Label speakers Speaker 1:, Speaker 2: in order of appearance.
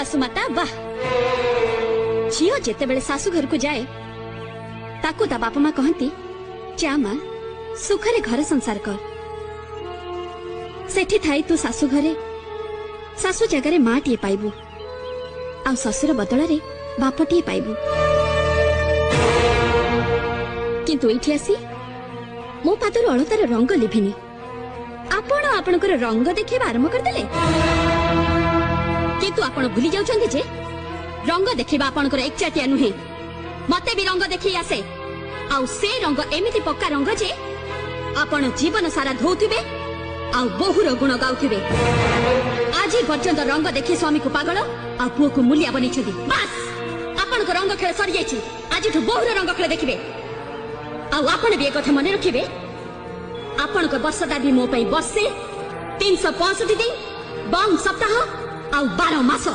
Speaker 1: सासु माता वाह झील जिते बेले सासु घर को जाए ताकू ता बापा माँ कहती जा माँ सुखरे घर संसार कर सेठी थाई तू सासु घरे सासु जगार माँ टीए पाइबू आ ससुर बदल रे बाप टीए पाइबू किंतु एठी आसी मो पादर अलतार रंग लिभिनी आपण आपणकर रंग देखिबा आरंभ करदेले किंतु आपण भूली जाउछन्ती जे रंग देखिबा आपणकर एकचाटिया नुहे मते भी रंग देखि आसे आउ से रंग एमिति पक्का रंग जे आपण जीवन सारा धोउथिबे आउ बहुर गुण गाउथिबे आज पर्यंत रंग देखि स्वामी को पागल आ पुओ को मूल्य बनिछदी बस आपणकर रंग खेल सरी जाइछि आज बहुर रंग खेल देखिबे आउ आपण भी एक कथा मन रखिबे आपण को वर्षदा भी मो पई वर्षे 365 दिन 52 सप्ताह आउ 12 मास